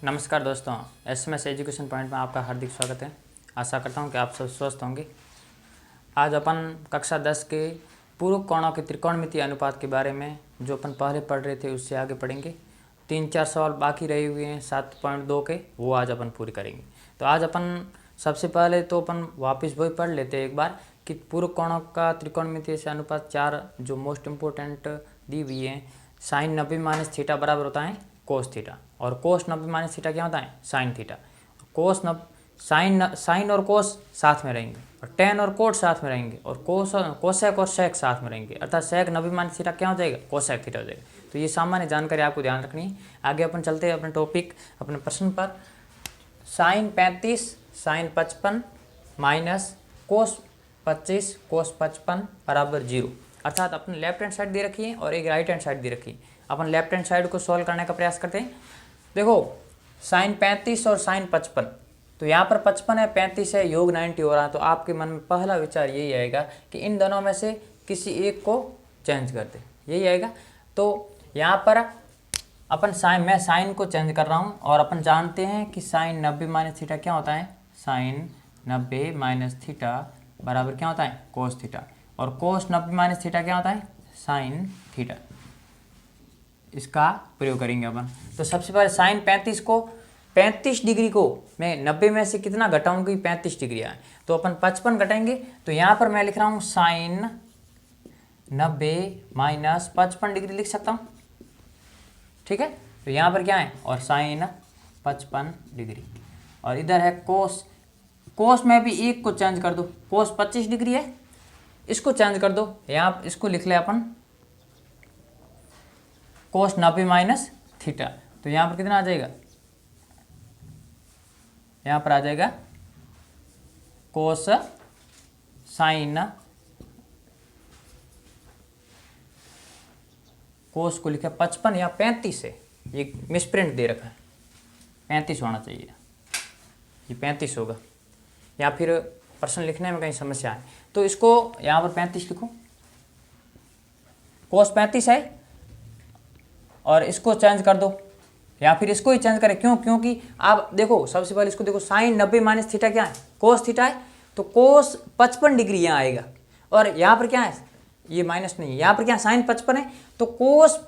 नमस्कार दोस्तों, SMS education point में आपका हार्दिक स्वागत है। आशा करता हूं कि आप सब स्वस्थ होंगे। आज अपन कक्षा 10 के पूरक कोणों के त्रिकोणमितीय अनुपात के बारे में जो अपन पहले पढ़ रहे थे उससे आगे पढ़ेंगे। 3-4 सवाल बाकी रहे हुए हैं 7.2 के, वो आज अपन पूरे करेंगे। तो आज अपन सबसे पहले तो अपन वापस वही पढ़ लेते हैं एक बार कि पूरक कोणों का त्रिकोणमितीय से अनुपात 4 जो मोस्ट इम्पोर्टेंट दी हुई है। साइन 90 माइनस थीटा बराबर होता है कोस थीटा, और कोस 90 माइनस थीटा क्या होता है साइन थीटा। कोस साइन और कोस साथ में रहेंगे, और टेन और कोट साथ में रहेंगे, और कोसेक और सेक साथ में रहेंगे, अर्थात सेक 90 माइनस थीटा क्या हो जाएगा कोसेक थीटा हो जाएगा। तो ये सामान्य जानकारी आपको ध्यान रखनी है। आगे अपन चलते हैं अपने टॉपिक अपने प्रश्न पर। साइन 35 साइन 55 माइनस कोस 25 कोस 55 बराबर 0, अर्थात अपने लेफ्ट हैंड साइड दे रखी है और एक राइट हैंड साइड दे रखी है। अपन लेफ्ट हैंड साइड को सॉल्व करने का प्रयास करते हैं। देखो साइन 35 और साइन 55, तो यहाँ पर 55 है 35 है, योग 90 हो रहा है। तो आपके मन में पहला विचार यही आएगा कि इन दोनों में से किसी एक को चेंज कर दे, यही आएगा। तो यहाँ पर अपन मैं साइन को चेंज कर रहा हूँ, और अपन जानते हैं कि साइन 90 माइनस थीटा क्या होता है, साइन 90 माइनस थीटा बराबर क्या होता है कोस थीटा, और कोस 90 माइनस थीटा क्या होता है साइन थीटा। इसका प्रयोग करेंगे अपन। तो सबसे पहले साइन 35 डिग्री को मैं 90 में से कितना घटाऊंगी 35 डिग्री आए, तो अपन 55 घटाएंगे। तो यहाँ पर मैं लिख रहा हूँ साइन 90 माइनस 55 डिग्री लिख सकता हूँ, ठीक है। तो यहाँ पर क्या है और साइन 55 डिग्री, और इधर है कोस में भी एक को चेंज कर दो, कोस 25 डिग्री है, इसको चेंज कर दो। यहाँ इसको लिख ले अपन कोस 90 माइनस थीटा। तो यहाँ पर कितना आ जाएगा, यहाँ पर आ जाएगा कोस साइन, कोस को लिखा 55 या 35 है, ये मिसप्रिंट दे रखा है, 35 होना चाहिए, ये 35 होगा, या फिर प्रश्न लिखने में कहीं समस्या है। तो इसको यहाँ पर 35 लिखो, कोस 35 है, और इसको चेंज कर दो, या फिर इसको ही चेंज करें। क्योंकि आप देखो सबसे पहले इसको देखो, साइन 90 माइनस थीटा क्या है कोस थीटा है, तो कोस 55 डिग्री यहाँ आएगा, और यहाँ पर क्या है ये माइनस नहीं है, यहाँ पर क्या साइन 55 है, तो कोस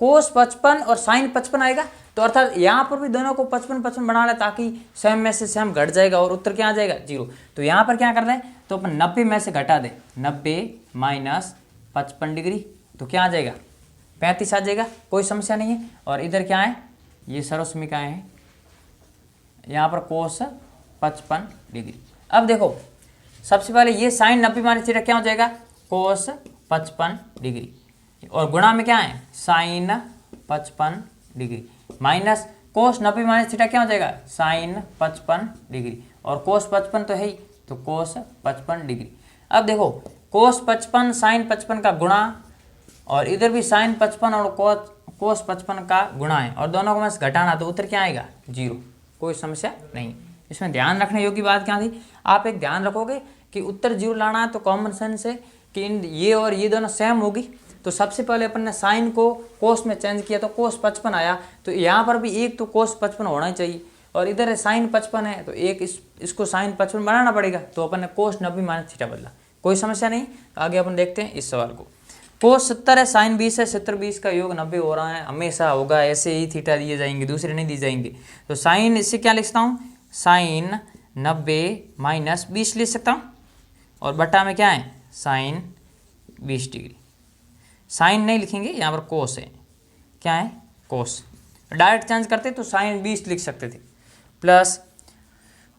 55 और साइन 55 आएगा। तो अर्थात यहाँ पर भी दोनों को 55 बना ले, ताकि सेम में से सेम घट जाएगा और उत्तर क्या आ जाएगा 0। तो यहाँ पर क्या कर रहे हैं, तो अपन 90 में से घटा दे, 90 माइनस 55 डिग्री, तो क्या आ जाएगा 35 आ जाएगा, कोई समस्या नहीं है। और इधर क्या है ये सर्वसमीकाएं हैं, यहाँ पर कोस 55 डिग्री। अब देखो सबसे पहले ये साइन 90 माइनस थीटा क्या हो जाएगा कोस 55 डिग्री, और गुणा में क्या है sine 55 degree, minus cos 90 minus theta क्या हो जाएगा साइन 55 डिग्री, और कोस 55 तो है ही, तो कोस 55 डिग्री। अब देखो कोस 55 साइन 55 का गुणा, और इधर भी साइन 55 और कोस 55 का गुणा है, और दोनों को मैं घटाना, तो उत्तर क्या आएगा 0, कोई समस्या नहीं। इसमें ध्यान रखने योग्य बात क्या थी, आप एक ध्यान रखोगे कि उत्तर 0 लाना है, तो कॉमन सेंस है कि ये और ये दोनों सेम होगी। तो सबसे पहले अपन ने साइन को कोस में चेंज किया तो कोस 55 आया, तो यहाँ पर भी एक तो कोस 55 होना ही चाहिए, और इधर साइन 55 है, तो एक इसको साइन 55 बनाना पड़ेगा, तो अपन ने कोस 90 माइनस थीटा बदला, कोई समस्या नहीं। आगे अपन देखते हैं इस सवाल को। कोस 70 है साइन 20 है, 70-20 का योग 90 हो रहा है, हमेशा होगा, ऐसे ही थीटा दिए जाएंगे, दूसरे नहीं दिए जाएंगे। तो साइन इससे क्या लिखता हूँ साइन 90 माइनस 20 लिख सकता हूँ, और बटा में क्या है साइन 20 डिग्री। साइन नहीं लिखेंगे, यहाँ पर कोस है, क्या है कोस, डायरेक्ट चेंज करते तो साइन 20 लिख सकते थे, प्लस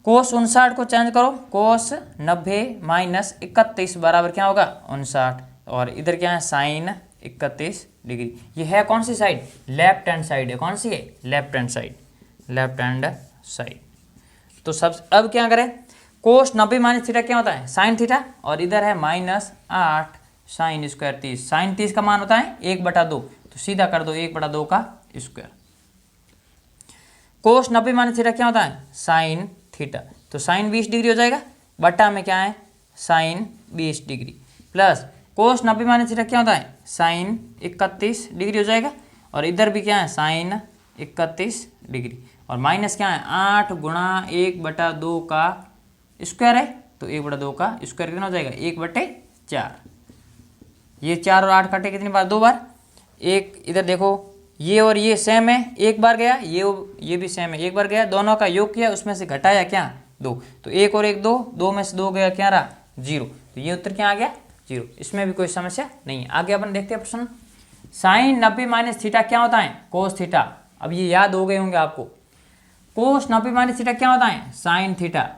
कोस 59 को चेंज करो, कोस 90 माइनस 31 बराबर क्या होगा 59, और इधर क्या है साइन 31 डिग्री। ये है कौन सी साइड लेफ्ट हैंड साइड है, कौन सी है left hand side, left hand side. तो सब अब क्या करें, कोस 90 माइनस थीटा क्या होता है साइन थीटा, और इधर है -8 साइन स्क्वायर 30, साइन 30 का मान होता है 1/2, तो सीधा कर दो 1/2 का स्क्वायर। कोस 90 माइनस थीटा क्या होता है साइन थीटा, तो साइन 20 डिग्री हो जाएगा, बटा में क्या है sine 20 degree, plus cos 90 minus theta क्या होता है साइन 31 डिग्री हो जाएगा, और इधर भी क्या है साइन 31 डिग्री। और माइनस क्या है, 8 गुणा 1/2 का स्क्वायर है, तो 1/2 का स्क्वायर कितना हो जाएगा, 1/4। ये 4 और 8 काटे कितनी बार, 2 बार। एक इधर देखो, ये और ये सेम है, एक बार गया, ये भी सेम है, एक बार गया, दोनों का योग किया, उसमें से घटाया क्या, 2, तो 1 और 1 2, 2 में से 2 गया, क्या रहा, 0। तो ये उत्तर क्या आ गया, 0। इसमें भी कोई समस्या नहीं है। आगे अपन देखते हैं प्रश्न, साइन 90 माइनस थीटा क्या होता है, कोस थीटा। अब ये याद हो गए होंगे आपको, कोस 90 माइनस थीटा क्या होता है, साइन थीटा।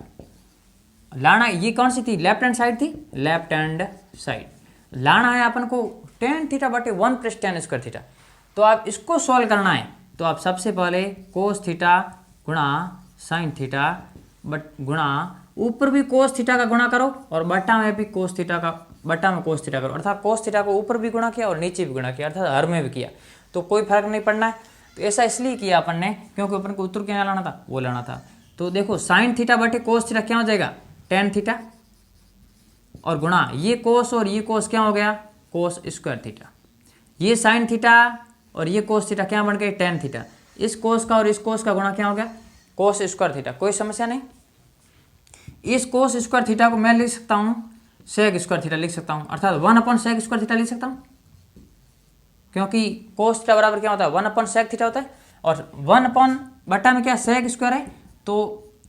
लाना ये कौन सी थी, लेफ्ट हैंड साइड थी, लेफ्ट हैंड साइड। लाना है अपन को टेन थीटा बटे 1 + tan स्क्वायर थीटा। तो आप इसको सॉल्व करना है, तो आप सबसे पहले कोस थीटा गुणा साइन थीटा बट गुणा, ऊपर भी कोस थीटा का गुणा करो और बटा में भी कोस थीटा का, बटा में कोस थीटा करो, अर्थात कोस थीटा को ऊपर भी गुणा किया और नीचे भी गुणा किया, अर्थात हर में भी किया, तो कोई फर्क नहीं पड़ना है। तो ऐसा इसलिए किया अपन ने क्योंकि अपन को उत्तर क्या लाना था, वो लाना था। तो देखो साइन थीटा बटे कोस थीटा क्या हो जाएगा, टेन थीटा, और गुणा ये कोस और ये कोस क्या हो गया, कोस स्क्वायर थीटा। ये साइन थीटा और ये कोस थीटा क्या बन गए, टेन थीटा। इस कोस का और इस कोस का गुणा क्या हो गया, कोस स्क्वायर थीटा। कोई समस्या नहीं। इस कोस स्क्वायर थीटा को मैं लिख सकता हूँ सेक स्क्वायर थीटा लिख सकता हूँ, अर्थात 1/sec स्क्वायर थीटा लिख सकता हूँ, क्योंकि कोस थीटा बराबर क्या होता है, 1/sec थीटा होता है, और 1/बटा में क्या सेक स्क्वायर है। तो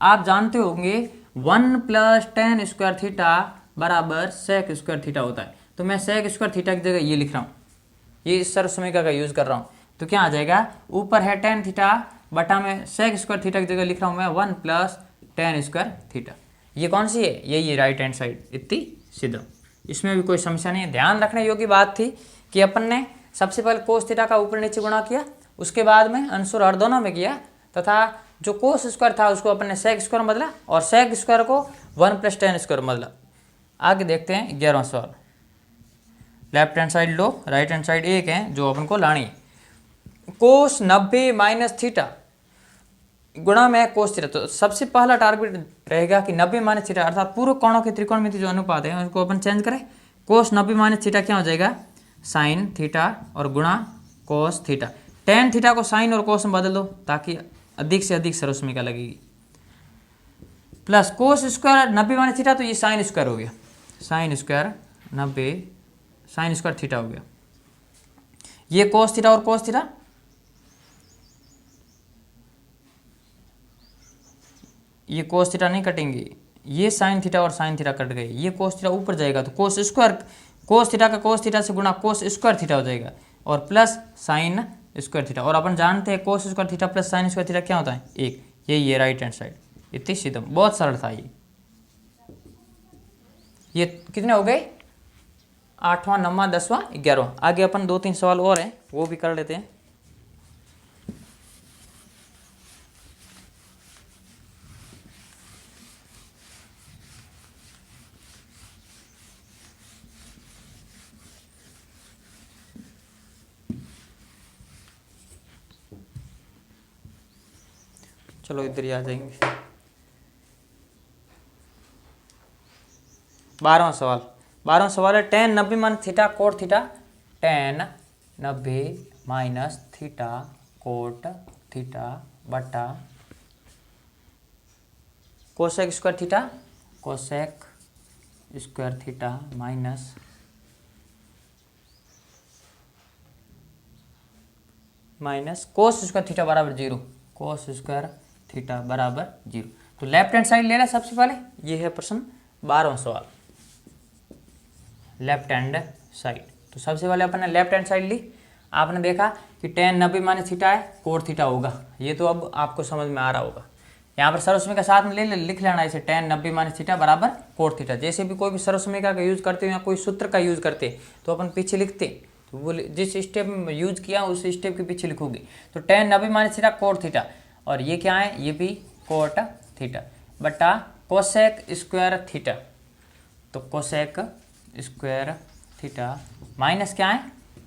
आप जानते होंगे 1 + tan स्क्वायर थीटा बराबर सेक स्क्वायर थीटा होता है। तो मैं सेक स्क्वायर थीटा की जगह ये लिख रहा हूँ, ये इस सर्वसमीकरण का यूज कर रहा हूँ। तो क्या आ जाएगा, ऊपर है tan थीटा बटा में सेक स्क्वायर थीटा की जगह लिख रहा हूँ मैं 1 + tan स्क्वायर थीटा। ये कौन सी है, यही राइट हैंड साइड, इतनी सीधा। इसमें भी कोई समस्या नहीं है। ध्यान रखने योग्य बात थी कि अपन ने सबसे पहले कोस थीटा का ऊपर नीचे गुणा किया, उसके बाद में अंश और हर दोनों में किया, तथा जो कोस स्क्वायर था उसको अपन ने सेक स्क्वायर बदला और सेक स्क्वायर को 1 + tan स्क्वायर बदला। आगे देखते हैं 11वां सवाल। लेफ्ट हैंड साइड लो, राइट हैंड साइड एक है जो अपन को लानी है। कोस 90 माइनस थीटा गुणा में कोस थीटा। तो सबसे पहला टारगेट रहेगा कि 90 माइनस थीटा, अर्थात पूर्व कोणों के त्रिकोणमिति जो अनुपात है उनको अपन चेंज करें। कोस 90 माइनस थीटा क्या हो जाएगा, साइन थीटा और गुणा कोस थीटा। टेन थीटा को साइन और कोस में बदल दो ताकि अधिक से अधिक सर्वसमीकरण लगेगी। Plus cos square 90 minus theta, तो ये साइन स्क्वायर हो गया, sine square 90 sign square theta हो गया। ये कोस थीटा और कोस थीटा, ये कोस थीटा नहीं कटेंगे, ये साइन थीटा और साइन थीटा कट गए, ये कोस थीटा ऊपर जाएगा तो कोस स्क्वायर, कोस थीटा का कोस थीटा से गुणा कोस स्क्वायर थीटा हो जाएगा और प्लस साइन स्क्वायर थीटा। और अपन जानते हैं कोस square theta plus sign square theta क्या होता है, एक। यही है राइट हैंड साइड, इतनी सीधा, बहुत सरल था ये कितने हो गए, 8वां 9वां 10वां 11वां। आगे अपन 2-3 सवाल और हैं वो भी कर लेते हैं। चलो इधर ही आ जाएंगे। 12वां सवाल है tan 90 minus theta cot theta. tan 90 minus theta cot theta बटा cosec square theta, cosec square theta minus cos square theta बराबर 0, कोस स्क्वायर थीटा बराबर 0। तो लेफ्ट हैंड साइड लेना सबसे पहले, ये है प्रश्न 12वां सवाल, लेफ्ट हैंड साइड। तो सबसे पहले अपन ने लेफ्ट हैंड साइड ली, आपने देखा कि tan 90 माइनस थीटा है, कोट थीटा होगा, ये तो अब आपको समझ में आ रहा होगा। यहाँ पर सर्वसमीकरण साथ में लिख लेना इसे, tan 90 माइनस थीटा बराबर कोट थीटा। जैसे भी कोई भी सर्वसमीकरण का यूज करते हो या कोई सूत्र का यूज करते तो अपन पीछे लिखते, तो वो जिस स्टेप में यूज किया उस स्टेप के पीछे लिखोगे। तो tan 90 minus theta cot theta, और ये क्या है, ये भी कोट थीटा बटा कोसेक स्क्वायर थीटा। तो कोसेक स्क्वायर थीटा माइनस क्या है,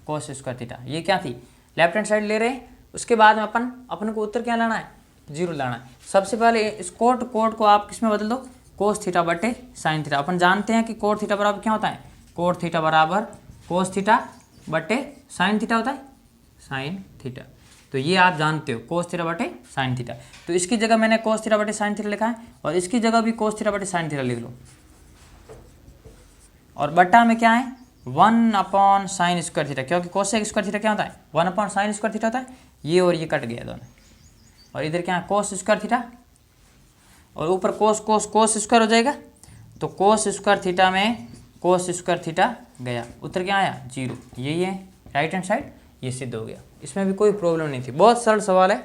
कोस स्क्वायर थीटा। ये क्या थी, लेफ्ट हैंड साइड ले रहे हैं। उसके बाद में अपन को उत्तर क्या लाना है, 0 लाना है। सबसे पहले इस कोट को आप किस में बदल दो, कोस थीटा बटे साइन थीटा। अपन जानते हैं कि कोट थीटा बराबर क्या होता है, कोट थीटा बराबर कोस थीटा बटे साइन थीटा होता है, साइन थीटा। तो ये आप जानते हो कोस थीटा बटे साइन थीटा। तो इसकी जगह मैंने कोस थीटा बटे साइन थीटा लिखा है और इसकी जगह भी कोस थीटा बटे साइन थीटा लिख लो। और बट्टा में क्या है 1 साइन स्क्वायर थीटा, क्योंकि कोसेक स्क्वायर थीटा क्या होता है 1 साइन स्क्वायर थीटा होता है। ये और ये कट गया दोनों, और इधर क्या है कोस स्क्वायर थीटा, और ऊपर कोस कोस कोस स्क्वायर हो जाएगा। तो कोस स्क्वायर थीटा में कोस स्क्वायर थीटा गया, उत्तर क्या आया 0। यही है राइट हैंड साइड, ये सिद्ध हो गया। इसमें भी कोई प्रॉब्लम नहीं थी, बहुत सरल सवाल है।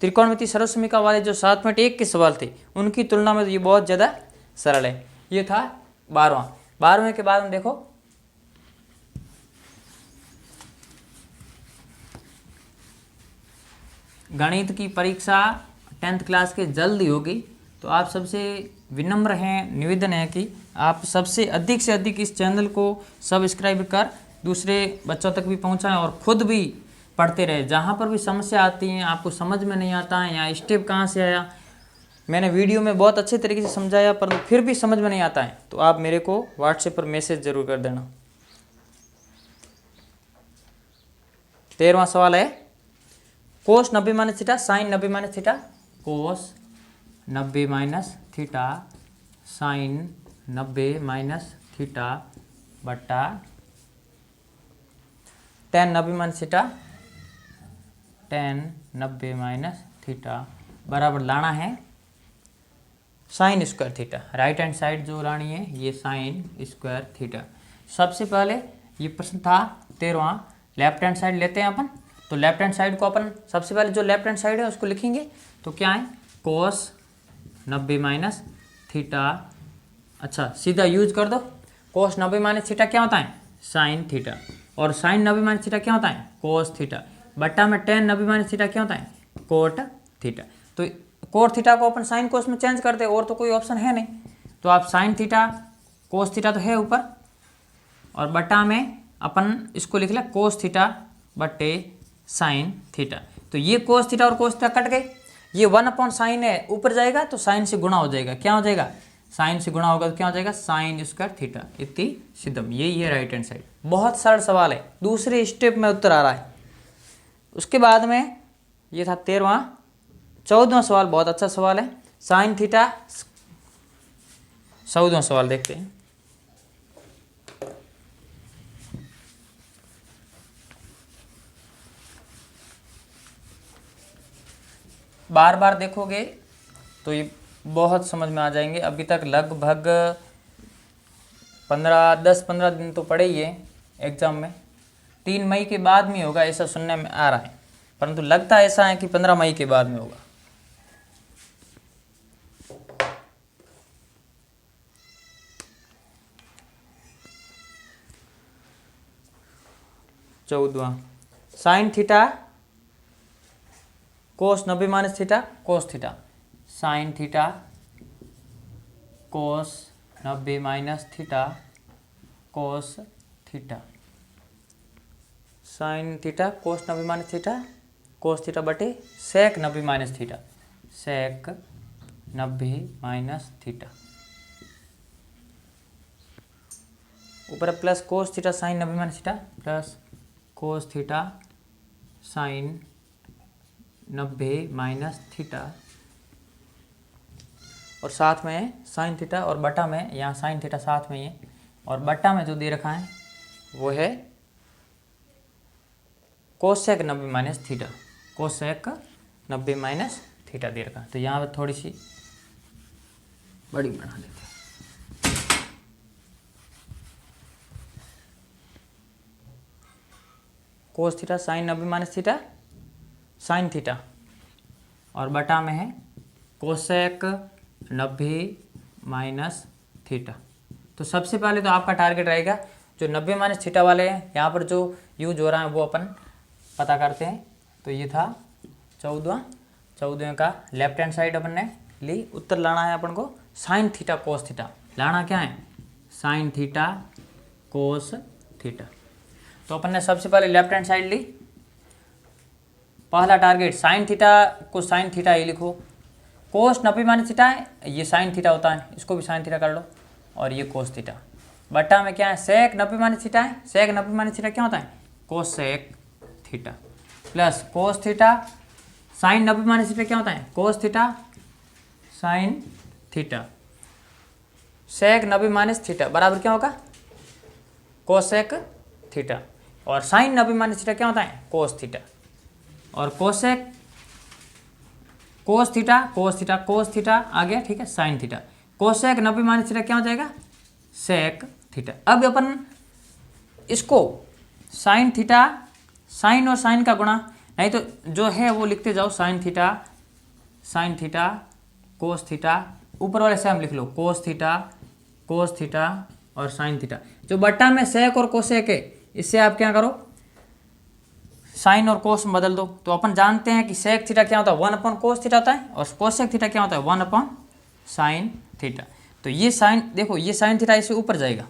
त्रिकोणमिति सर्वसमीका वाले जो 7.1 के सवाल थे उनकी तुलना में तो ये बहुत ज़्यादा सरल है। ये था 12वें के बाद में देखो गणित की परीक्षा 10th क्लास के जल्द ही होगी। तो आप सबसे विनम्र हैं, निवेदन है कि आप सबसे अधिक से अधिक इस चैनल को सब्सक्राइब कर दूसरे बच्चों तक भी पहुंचाएं और ख़ुद भी पढ़ते रहे। जहां पर भी समस्या आती है, आपको समझ में नहीं आता है या स्टेप कहां से आया, मैंने वीडियो में बहुत अच्छे तरीके से समझाया पर फिर भी समझ में नहीं आता है, तो आप मेरे को व्हाट्सएप पर मैसेज जरूर कर देना। 13वां सवाल है cos 90 minus theta sine 90 minus theta, cos 90 minus theta sine 90 minus theta बट्टा tan 90 minus theta tan 90 minus theta बराबर लाना है sine square theta. Right hand side जो लानी है ये साइन स्क्वायर थीटा। सबसे पहले ये प्रश्न था 13वां, लेफ्ट हैंड साइड लेते हैं अपन। तो लेफ्ट हैंड साइड को अपन सबसे पहले जो लेफ्ट हैंड साइड है उसको लिखेंगे। तो क्या है कोस 90 माइनस थीटा, अच्छा सीधा यूज कर दो। कोस 90 माइनस थीटा क्या होता है साइन थीटा, और साइन 90 माइनस थीटा क्या होता है कोस थीटा, बट्टा में tan 90 माइनस थीटा क्या होता है कोट थीटा। तो कोट थीटा को अपन साइन कोस में चेंज कर दे, और तो कोई ऑप्शन है नहीं। तो आप साइन थीटा कोस थीटा तो है ऊपर, और बट्टा में अपन इसको लिख लिया कोस थीटा बट्टे साइन थीटा। तो ये कोस थीटा और कोस थीटा कट गए, ये 1/साइन है ऊपर जाएगा तो साइन से गुणा हो जाएगा, क्या हो जाएगा साइन से गुणा होगा तो क्या हो जाएगा साइन स्क्वायर थीटा इति सिद्धम। यही है राइट हैंड साइड। बहुत सरल सवाल है, दूसरे स्टेप में उत्तर आ रहा है। उसके बाद में ये था 13वां। 14वां सवाल बहुत अच्छा सवाल है, साइन थीटा। 14वां सवाल देखते हैं। बार बार देखोगे तो ये बहुत समझ में आ जाएंगे। अभी तक लगभग 10-15 दिन तो पड़े ही है एग्जाम में। 3 मई के बाद में होगा ऐसा सुनने में आ रहा है, परंतु लगता ऐसा है कि 15 मई के बाद में होगा। चौदहवां sine theta cos 90 minus theta cos theta, sine theta cos 90 minus theta cos theta, sine theta cos 90 minus theta cos theta बटे sec 90 minus theta, sec 90 minus theta, ऊपर plus cos theta sine 90 minus theta plus cos theta sine 90 minus theta, और साथ में sine theta, और बटा में यहाँ sine theta साथ में ही है, और बटा में जो दे रखा है वो है cosec 90 minus theta, cosec 90 minus theta दे रखा है। तो यहाँ पर थोड़ी सी बड़ी बना लेते हैं। कोस theta sine 90 minus theta sine theta, और बटा में है कोसेक 90 माइनस थीटा। तो सबसे पहले तो आपका टारगेट रहेगा जो 90 माइनस थीटा वाले हैं, यहाँ पर जो यूज हो रहा है वो अपन पता करते हैं। तो ये था 14वें का लेफ्ट हैंड साइड अपन ने ली। उत्तर लाना है अपन को साइन थीटा कोस थीटा। लाना क्या है साइन थीटा कोस थीटा। तो अपन ने सबसे पहले लेफ्ट हैंड साइड ली। पहला टारगेट साइन थीटा को साइन थीटा ही लिखो। कोस 90 माइनस थीटा है, ये साइन थीटा होता है, इसको भी साइन थीटा कर लो, और ये कोस थीटा। बट्टा में क्या है सेक 90 माइनस थीटा है, सेक 90 माइनस थीटा क्या होता है cosec theta. Plus cos theta sine 90 minus theta क्या होता है cos theta sine theta sec 90 minus theta बराबर क्या होगा कोसेक थीटा और साइन 90 माइनस थीटा क्या होता है कोस थीटा और कोसेक कोस थीटा आ गया ठीक है sine theta cosec 90 minus theta क्या हो जाएगा सेक थीटा। अब अपन इसको साइन थीटा साइन और साइन का गुणा नहीं तो जो है वो लिखते जाओ साइन थीटा कोस थीटा ऊपर वाले से हम लिख लो कोस थीटा और साइन थीटा जो बट्टा में सेक और कोसेक है इससे आप क्या करो साइन और कोस में बदल दो। तो अपन जानते हैं कि सेक थीटा क्या होता है 1 कोस थीटा होता है और कोसेक थीटा क्या होता है 1 साइन थीटा। तो ये साइन देखो ये साइन थीटा इसे ऊपर जाएगा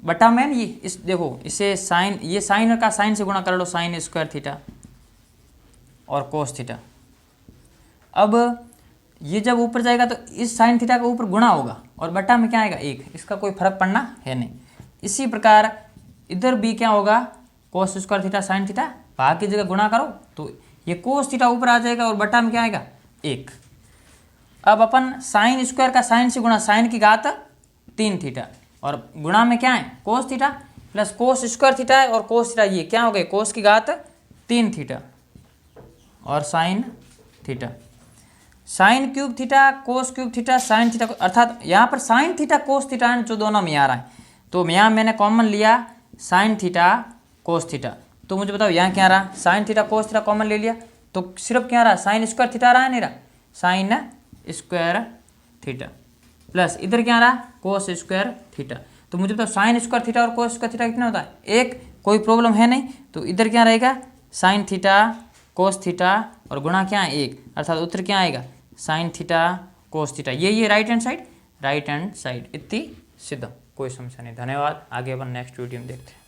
बटा में ये इस देखो इसे साइन ये साइन का साइन से गुणा कर लो साइन स्क्वायर थीटा और कोस थीटा। अब ये जब ऊपर जाएगा तो इस साइन थीटा का ऊपर गुणा होगा और बटा में क्या आएगा 1 इसका कोई फर्क पड़ना है नहीं। इसी प्रकार इधर भी क्या होगा कोस स्क्वायर थीटा साइन थीटा भाग की जगह गुणा करो तो ये कोस थीटा ऊपर आ जाएगा और बटा में क्या आएगा 1। अब अपन साइन स्क्वायर का साइन से गुणा साइन की घात 3 थीटा और गुणा में क्या है कोस थीटा प्लस कोस स्क्वायर थीटा है और कोस थीटा ये क्या हो गए कोस की घात 3 थीटा और sign theta sine cube theta cos cube theta sine theta अर्थात यहाँ पर साइन थीटा कोस थीटा जो दोनों में आ रहा है तो यहाँ मैंने कॉमन लिया साइन थीटा कोस थीटा। तो मुझे बताओ यहाँ क्या आ रहा sign theta cos theta common ले लिया तो सिर्फ क्या आ रहा साइन स्क्वायर थीटा आ रहा है नहीं रहा साइन स्क्वायर थीटा प्लस इधर क्या आ रहा कोस स्क्वायर थीटा। तो मुझे बताओ साइन स्क्वायर थीटा और कोस स्क्वायर थीटा कितना होता है 1 कोई प्रॉब्लम है नहीं। तो इधर क्या रहेगा साइन थीटा कोस थीटा और गुणा क्या है 1 अर्थात उत्तर क्या आएगा साइन थीटा कोस थीटा ये राइट हैंड साइड इतनी सीधा कोई समस्या नहीं। धन्यवाद आगे अपन नेक्स्ट वीडियो में देखते हैं।